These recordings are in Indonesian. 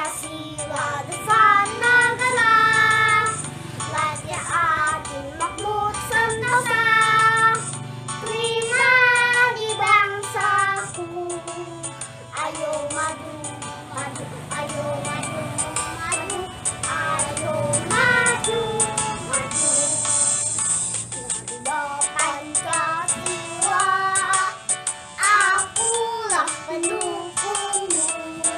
Pancasila dasar negara, rakyat adil makmur sentosa, pribadi bangsaku. Ayo maju, maju, ayo maju, maju, ayo maju, maju. Ridho Pancasila, akulah pendukungmu.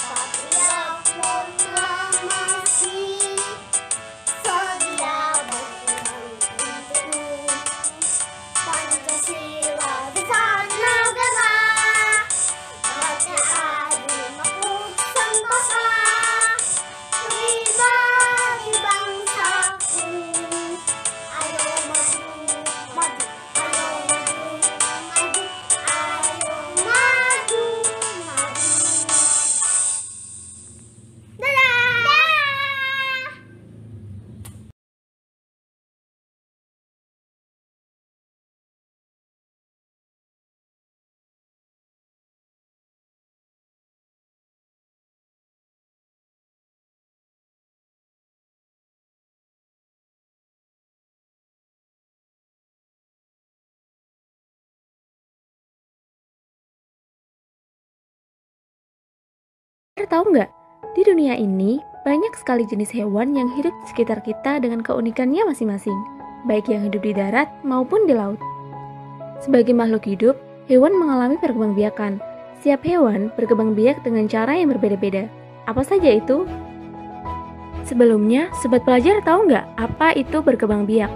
Satria proklamasi, sedia berjuang untukmu. Pancasila dasar negara, rakyat adil makmur sentosa, pribadi bangsaku. Ayo maju, maju, ayo maju, maju, ayo maju, maju. Dadah! Tahu nggak? Di dunia ini, banyak sekali jenis hewan yang hidup di sekitar kita dengan keunikannya masing-masing, baik yang hidup di darat maupun di laut. Sebagai makhluk hidup, hewan mengalami perkembangbiakan. Setiap hewan berkembang biak dengan cara yang berbeda-beda. Apa saja itu? Sebelumnya, sobat pelajar tahu nggak apa itu berkembang biak?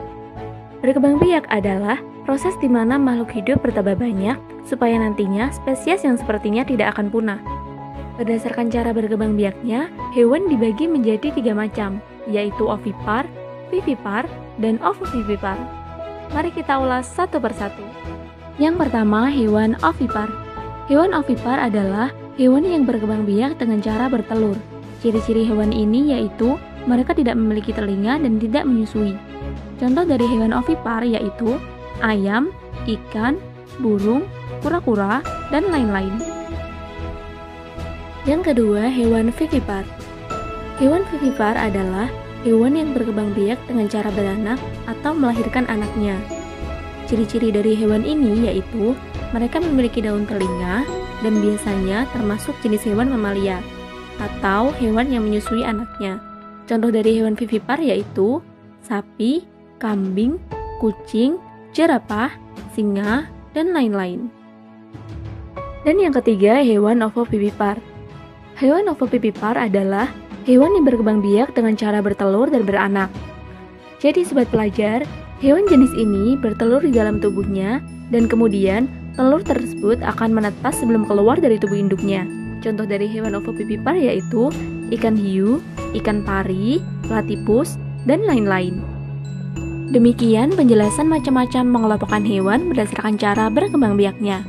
Berkembang biak adalah proses di mana makhluk hidup bertambah banyak supaya nantinya spesies yang sepertinya tidak akan punah. Berdasarkan cara berkembang biaknya, hewan dibagi menjadi 3 macam, yaitu ovipar, vivipar, dan ovovivipar. Mari kita ulas satu persatu. Yang pertama, hewan ovipar. Hewan ovipar adalah hewan yang berkembang biak dengan cara bertelur. Ciri-ciri hewan ini yaitu mereka tidak memiliki telinga dan tidak menyusui. Contoh dari hewan ovipar yaitu ayam, ikan, burung, kura-kura, dan lain-lain. Yang kedua, hewan vivipar. Hewan vivipar adalah hewan yang berkembang biak dengan cara beranak atau melahirkan anaknya. Ciri-ciri dari hewan ini yaitu mereka memiliki daun telinga dan biasanya termasuk jenis hewan mamalia atau hewan yang menyusui anaknya. Contoh dari hewan vivipar yaitu sapi, kambing, kucing, jerapah, singa, dan lain-lain. Dan yang ketiga, hewan ovovivipar. Hewan ovovivipar adalah hewan yang berkembang biak dengan cara bertelur dan beranak. Jadi sobat pelajar, hewan jenis ini bertelur di dalam tubuhnya dan kemudian telur tersebut akan menetas sebelum keluar dari tubuh induknya. Contoh dari hewan ovovivipar yaitu ikan hiu, ikan pari, platypus, dan lain-lain. Demikian penjelasan macam-macam pengelompokan hewan berdasarkan cara berkembang biaknya.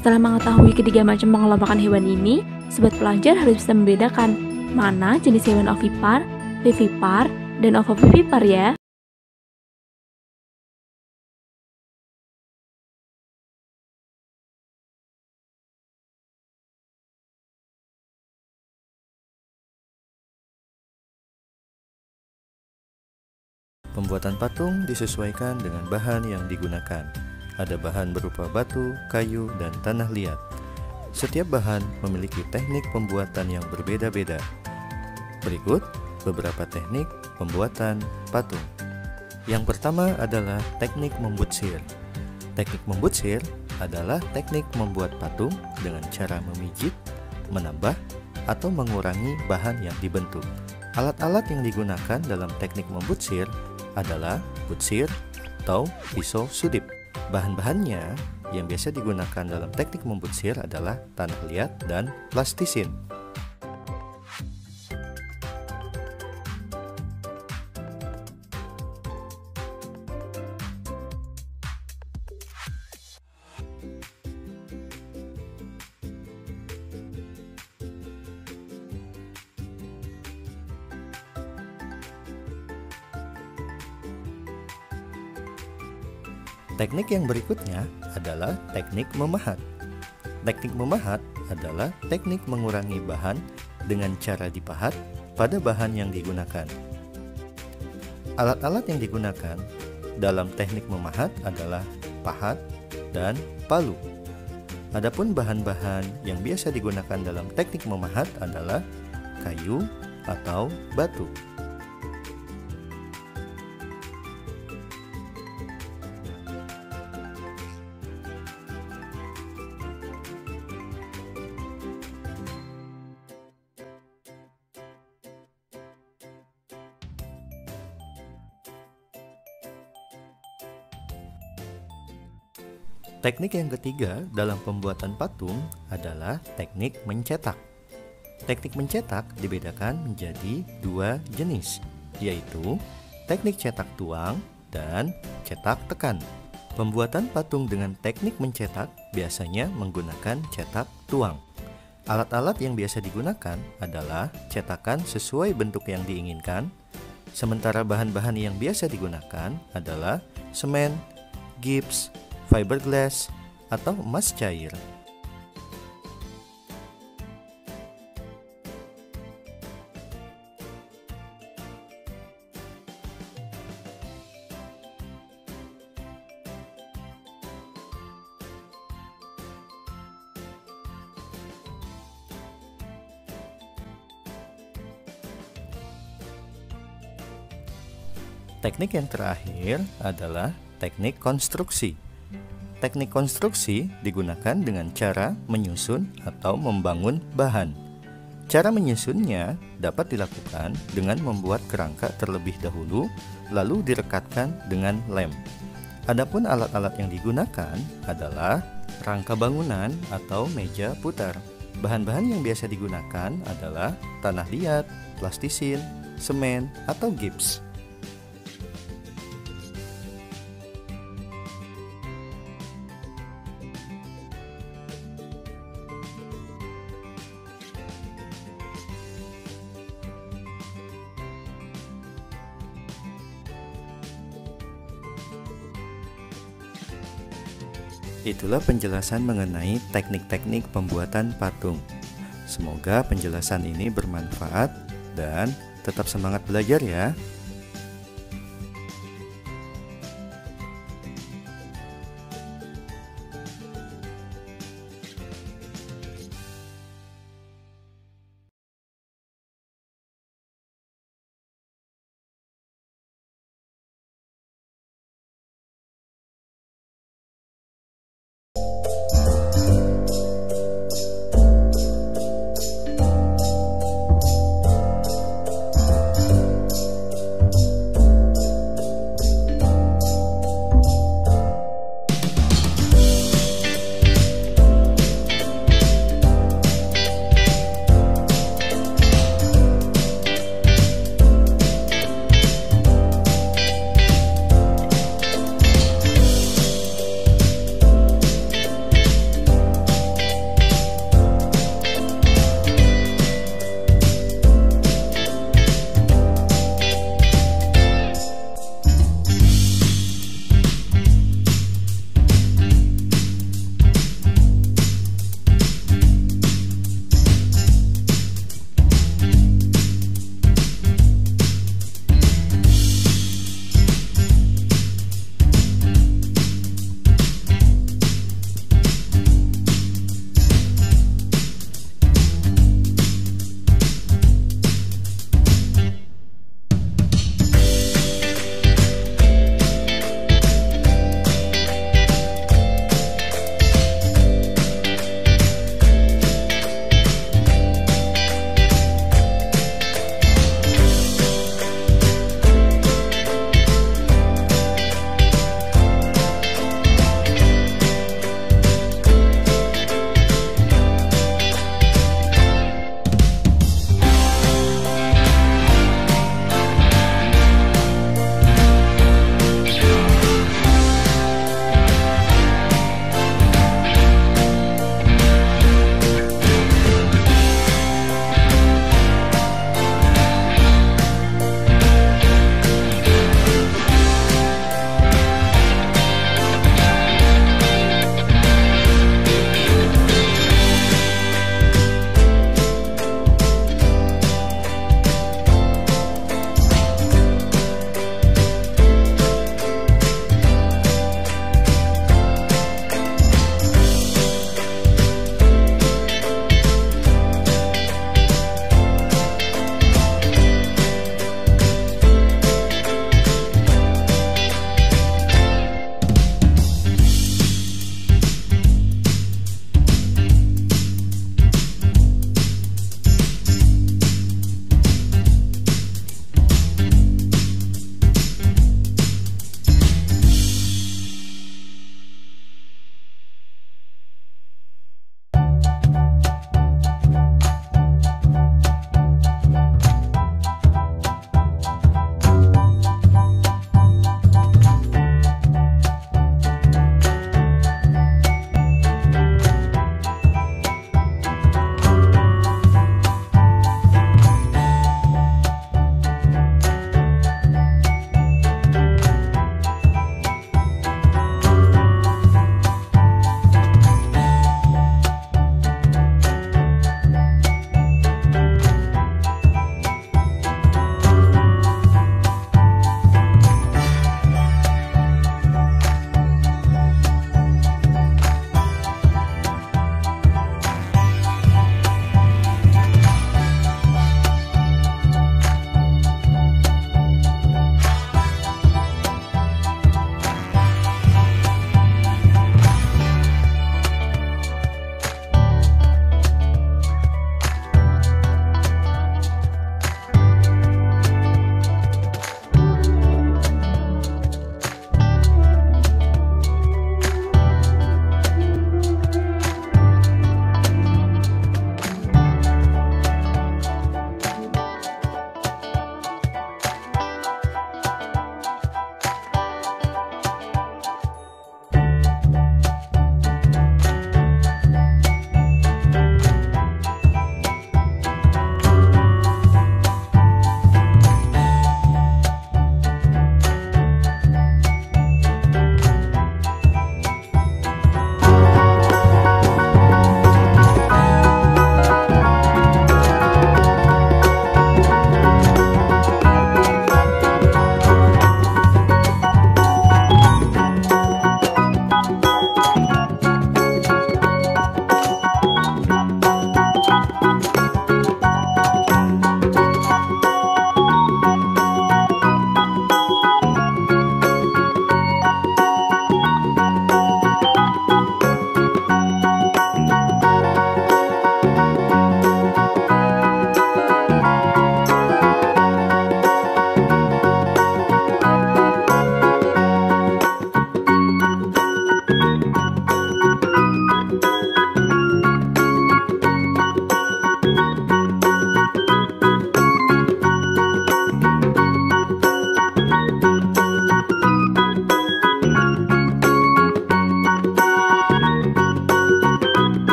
Setelah mengetahui ketiga macam pengelompokan hewan ini, sobat pelajar harus bisa membedakan mana jenis hewan ovipar, vivipar, dan ovovivipar ya. Pembuatan patung disesuaikan dengan bahan yang digunakan. Ada bahan berupa batu, kayu, dan tanah liat. Setiap bahan memiliki teknik pembuatan yang berbeda-beda. Berikut beberapa teknik pembuatan patung. Yang pertama adalah teknik membutsir. Teknik membutsir adalah teknik membuat patung dengan cara memijit, menambah, atau mengurangi bahan yang dibentuk. Alat-alat yang digunakan dalam teknik membutsir adalah butsir atau pisau sudip. Bahan-bahannya yang biasa digunakan dalam teknik membutsir adalah tanah liat dan plastisin. Teknik yang berikutnya adalah teknik memahat. Teknik memahat adalah teknik mengurangi bahan dengan cara dipahat pada bahan yang digunakan. Alat-alat yang digunakan dalam teknik memahat adalah pahat dan palu. Adapun bahan-bahan yang biasa digunakan dalam teknik memahat adalah kayu atau batu. Teknik yang ketiga dalam pembuatan patung adalah teknik mencetak. Teknik mencetak dibedakan menjadi dua jenis, yaitu teknik cetak tuang dan cetak tekan. Pembuatan patung dengan teknik mencetak biasanya menggunakan cetak tuang. Alat-alat yang biasa digunakan adalah cetakan sesuai bentuk yang diinginkan, sementara bahan-bahan yang biasa digunakan adalah semen, gips, fiberglass, atau emas cair. Teknik yang terakhir adalah teknik konstruksi. Teknik konstruksi digunakan dengan cara menyusun atau membangun bahan. Cara menyusunnya dapat dilakukan dengan membuat kerangka terlebih dahulu, lalu direkatkan dengan lem. Adapun alat-alat yang digunakan adalah rangka bangunan atau meja putar. Bahan-bahan yang biasa digunakan adalah tanah liat, plastisin, semen, atau gips. Itulah penjelasan mengenai teknik-teknik pembuatan patung. Semoga penjelasan ini bermanfaat dan tetap semangat belajar ya.